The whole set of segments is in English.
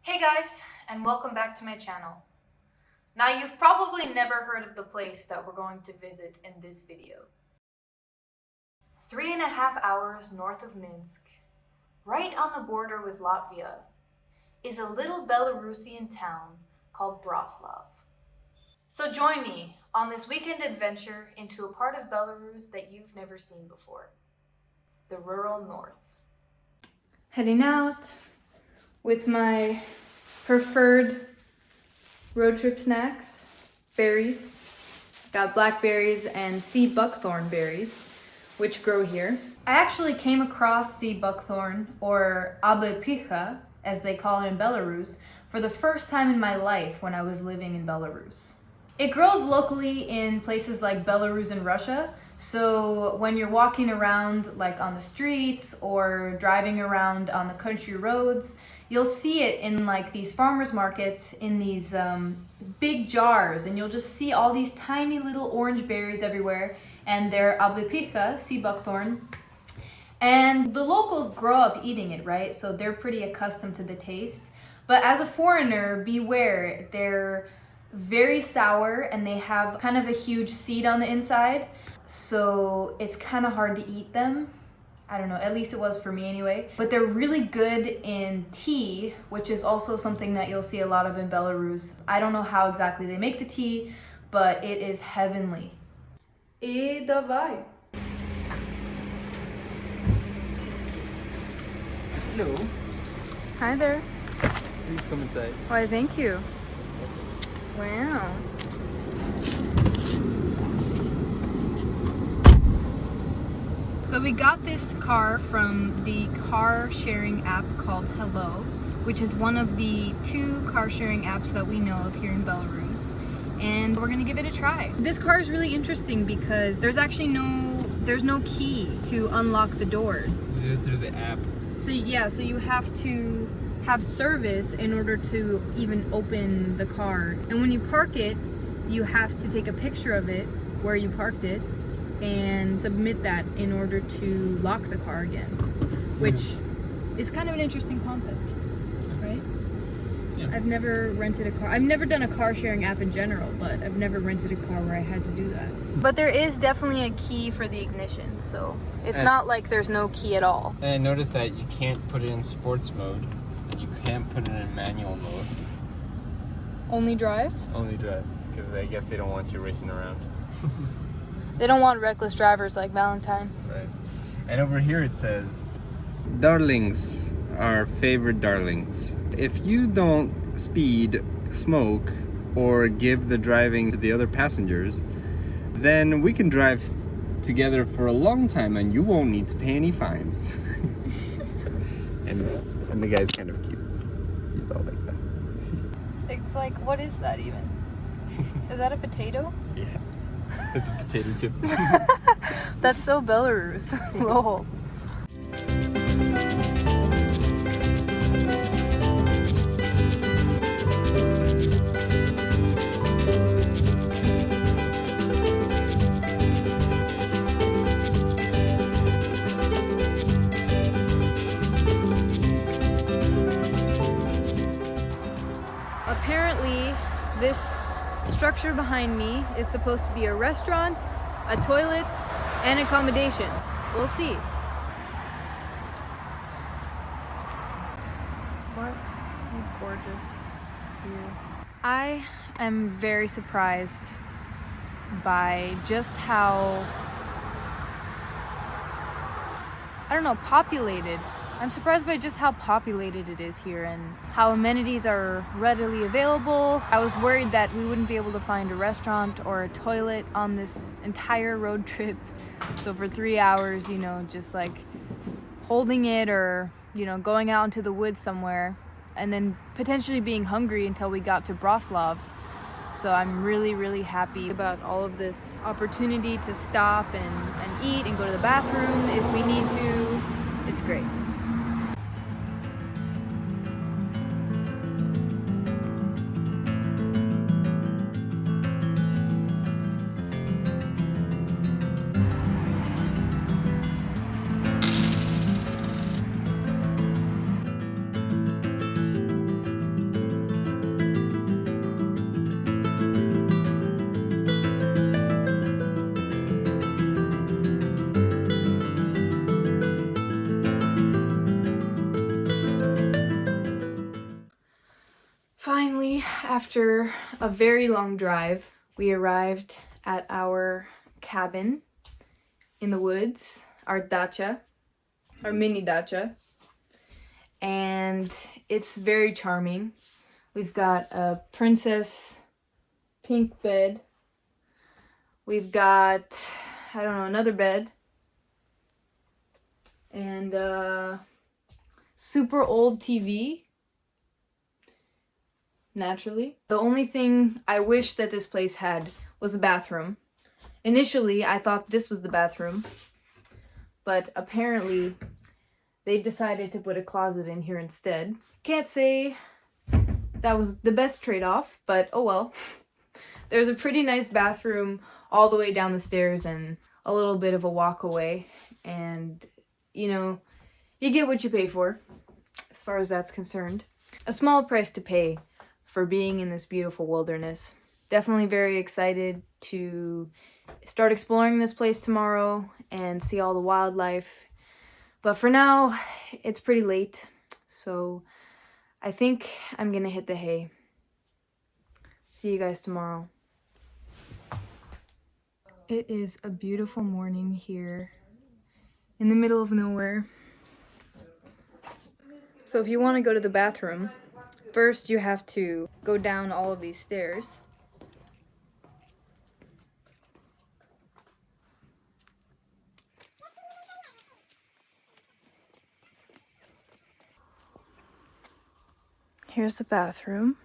Hey guys, and welcome back to my channel. Now you've probably never heard of the place that we're going to visit in this video. 3.5 hours north of Minsk, right on the border with Latvia, is a little Belarusian town called Braslaw. So join me on this weekend adventure into a part of Belarus that you've never seen before, the rural north. Heading out with my preferred road trip snacks, berries. Got blackberries and sea buckthorn berries, which grow here. I actually came across sea buckthorn, or ablepicha, as they call it in Belarus, for the first time in my life when I was living in Belarus. It grows locally in places like Belarus and Russia, so when you're walking around like on the streets or driving around on the country roads, you'll see it in like these farmers markets in these big jars, and you'll just see all these tiny little orange berries everywhere, and they're ablepicha, sea buckthorn. And the locals grow up eating it, right? So they're pretty accustomed to the taste. But as a foreigner, beware, they're very sour and they have kind of a huge seed on the inside. So it's kind of hard to eat them. I don't know, at least it was for me anyway. But they're really good in tea, which is also something that you'll see a lot of in Belarus. I don't know how exactly they make the tea, but it is heavenly. И давай. Hello. Hi there. Please come inside. Why, thank you. Wow. So we got this car from the car sharing app called Hello, which is one of the 2 car sharing apps that we know of here in Belarus. And we're gonna give it a try. This car is really interesting because there's actually no key to unlock the doors. Do it through the app. So yeah, so you have to have service in order to even open the car. And when you park it, you have to take a picture of it where you parked it and submit that in order to lock the car again, which is kind of an interesting concept, right? Yeah. I've never rented a car. I've never done a car sharing app in general, but I've never rented a car where I had to do that. But there is definitely a key for the ignition, so it's not like there's no key at all. And I noticed that you can't put it in sports mode, and you can't put it in manual mode. Only drive? Only drive, because I guess they don't want you racing around. They don't want reckless drivers like Valentine. Right. And over here it says, darlings, our favorite darlings. If you don't speed, smoke, or give the driving to the other passengers, then we can drive together for a long time and you won't need to pay any fines. and the guy's kind of cute. He's all like that. It's like, what is that even? Is that a potato? Yeah. It's a potato chip. That's so Belarus. Lol. Apparently, this structure behind me is supposed to be a restaurant, a toilet, and accommodation. We'll see. What a gorgeous view. I am very surprised by just how, I don't know, populated. I'm surprised by just how populated it is here and how amenities are readily available. I was worried that we wouldn't be able to find a restaurant or a toilet on this entire road trip. So for 3 hours, you know, just like holding it or, you know, going out into the woods somewhere and then potentially being hungry until we got to Braslaw. So I'm really, really happy about all of this opportunity to stop and eat and go to the bathroom if we need to. It's great. Finally, after a very long drive, we arrived at our cabin in the woods, our dacha, our mini dacha, and it's very charming. We've got a princess pink bed. We've got, I don't know, another bed, and a super old TV. Naturally. The only thing I wish that this place had was a bathroom. Initially, I thought this was the bathroom, but apparently they decided to put a closet in here instead. Can't say that was the best trade-off, but oh well. There's a pretty nice bathroom all the way down the stairs and a little bit of a walk away, and you know, you get what you pay for as far as that's concerned. A small price to pay for being in this beautiful wilderness. Definitely very excited to start exploring this place tomorrow and see all the wildlife. But for now, it's pretty late, so I think I'm gonna hit the hay. See you guys tomorrow. It is a beautiful morning here in the middle of nowhere. So if you want to go to the bathroom, first you have to go down all of these stairs. Here's the bathroom.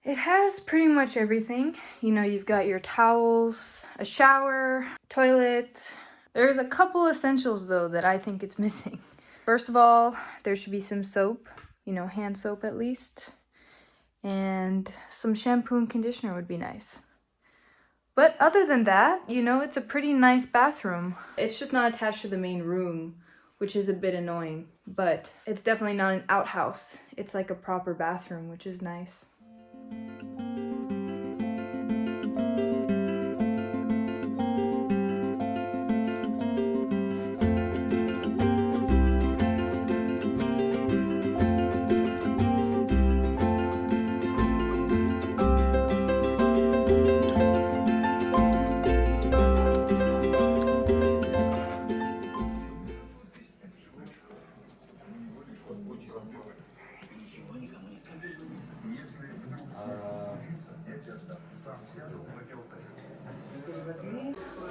It has pretty much everything. You know, you've got your towels, a shower, toilet. There's a couple essentials though that I think it's missing. First of all, there should be some soap, you know, hand soap at least. And some shampoo and conditioner would be nice. But other than that, you know, it's a pretty nice bathroom. It's just not attached to the main room, which is a bit annoying. But it's definitely not an outhouse. It's like a proper bathroom, which is nice.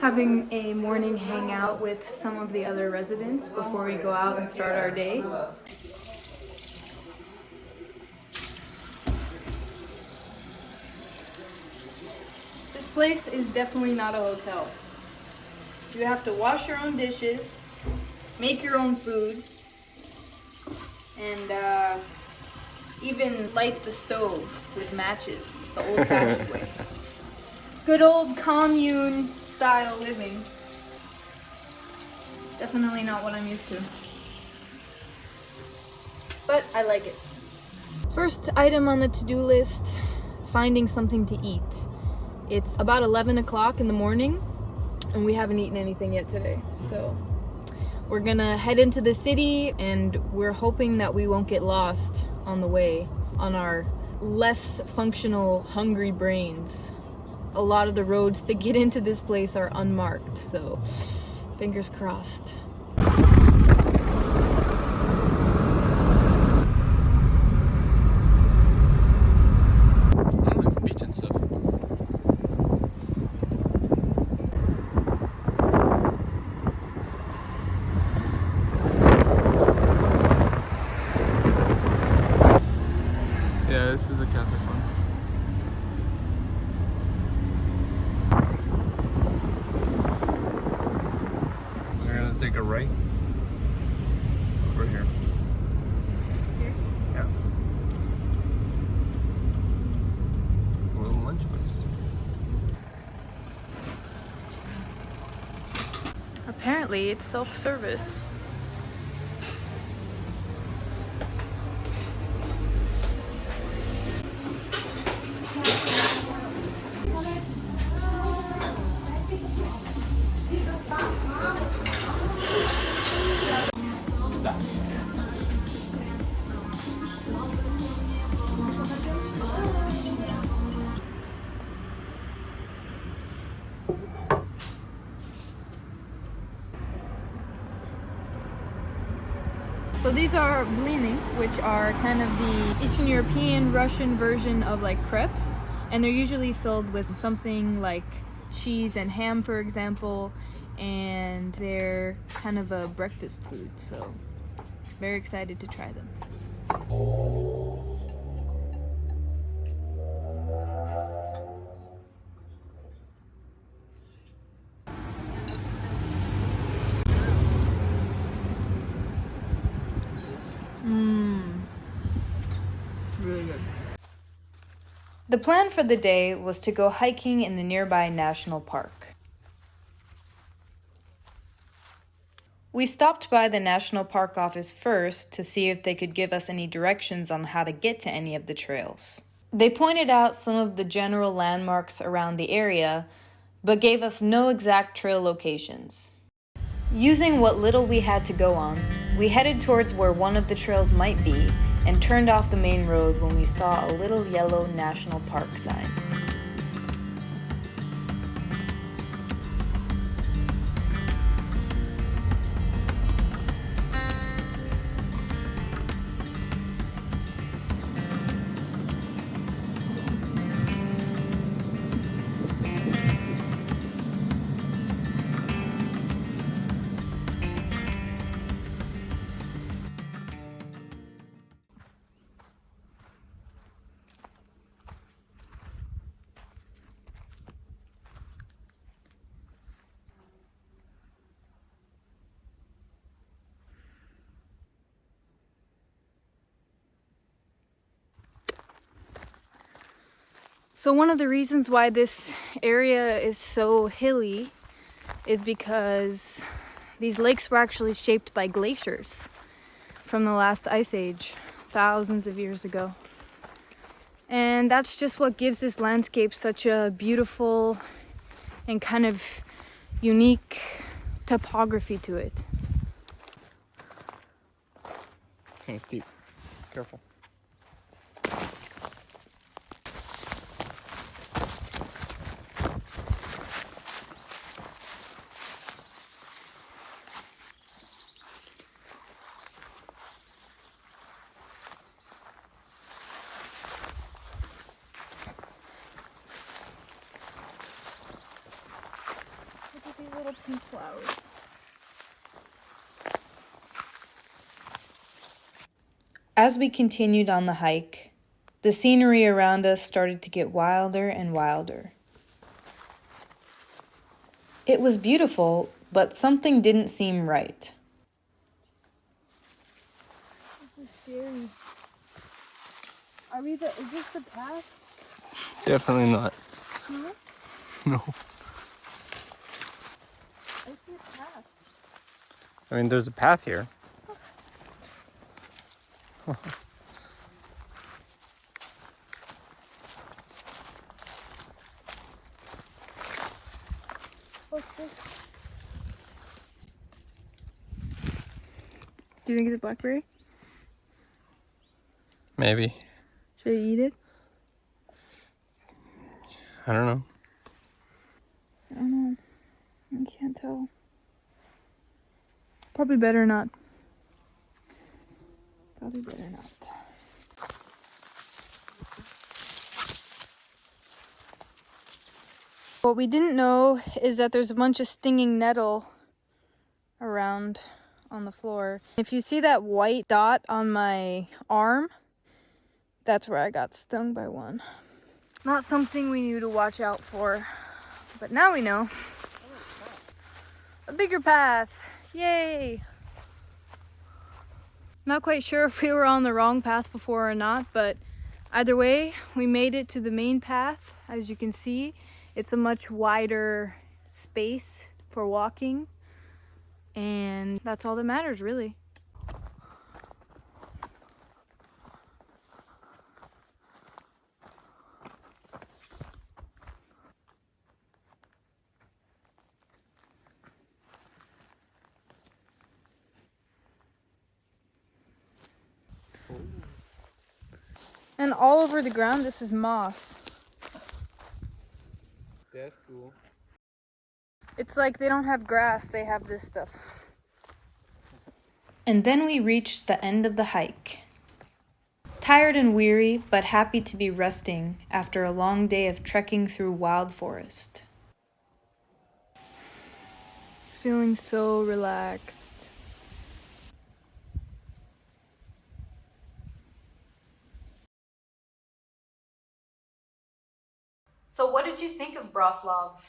Having a morning hangout with some of the other residents before we go out and start our day. This place is definitely not a hotel. You have to wash your own dishes, make your own food, and even light the stove with matches the old-fashioned way. Good old commune style living. Definitely not what I'm used to. But I like it. First item on the to-do list, finding something to eat. It's about 11 o'clock in the morning and we haven't eaten anything yet today. So we're gonna head into the city and we're hoping that we won't get lost on the way on our less functional, hungry brains. A lot of the roads to get into this place are unmarked, so fingers crossed. Beach and stuff. Yeah, this is a Catholic one. Take a right over here. Here? Yeah. A little lunch place. Apparently it's self-service. So these are Blini, which are kind of the Eastern European, Russian version of like crepes. And they're usually filled with something like cheese and ham, for example. And they're kind of a breakfast food, so very excited to try them. Really good. The plan for the day was to go hiking in the nearby national park. We stopped by the national park office first to see if they could give us any directions on how to get to any of the trails. They pointed out some of the general landmarks around the area, but gave us no exact trail locations. Using what little we had to go on, we headed towards where one of the trails might be and turned off the main road when we saw a little yellow national park sign. So one of the reasons why this area is so hilly is because these lakes were actually shaped by glaciers from the last ice age, thousands of years ago. And that's just what gives this landscape such a beautiful and kind of unique topography to it. Kind of steep. Careful. Look at these little pink flowers. As we continued on the hike, the scenery around us started to get wilder and wilder. It was beautiful, but something didn't seem right. This is scary. Is this the path? Definitely not. No? No. I see a path. I mean, there's a path here. What's this? Do you think it's a blackberry? Maybe. Should I eat it? I don't know. I don't know. I can't tell. Probably better not. Probably better not. What we didn't know is that there's a bunch of stinging nettle around on the floor. If you see that white dot on my arm, that's where I got stung by one. Not something we knew to watch out for, but now we know. A bigger path. Yay! Not quite sure if we were on the wrong path before or not, but either way, we made it to the main path. As you can see, it's a much wider space for walking, and that's all that matters, really. And all over the ground, this is moss. That's cool. It's like they don't have grass, they have this stuff. And then we reached the end of the hike. Tired and weary, but happy to be resting after a long day of trekking through wild forest. Feeling so relaxed. So what did you think of Braslaw?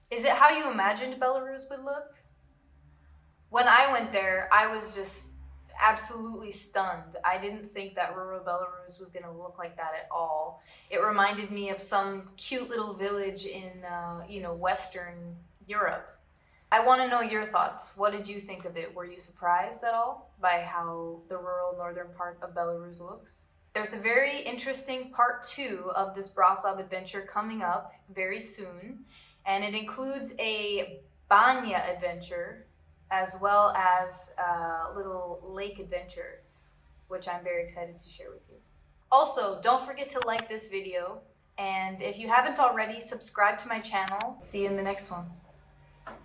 Is it how you imagined Belarus would look? When I went there, I was just absolutely stunned. I didn't think that rural Belarus was going to look like that at all. It reminded me of some cute little village in, Western Europe. I want to know your thoughts. What did you think of it? Were you surprised at all by how the rural northern part of Belarus looks? There's a very interesting part 2 of this Braslaw adventure coming up very soon, and it includes a banya adventure as well as a little lake adventure, which I'm very excited to share with you. Also, don't forget to like this video, and if you haven't already, subscribe to my channel. See you in the next one.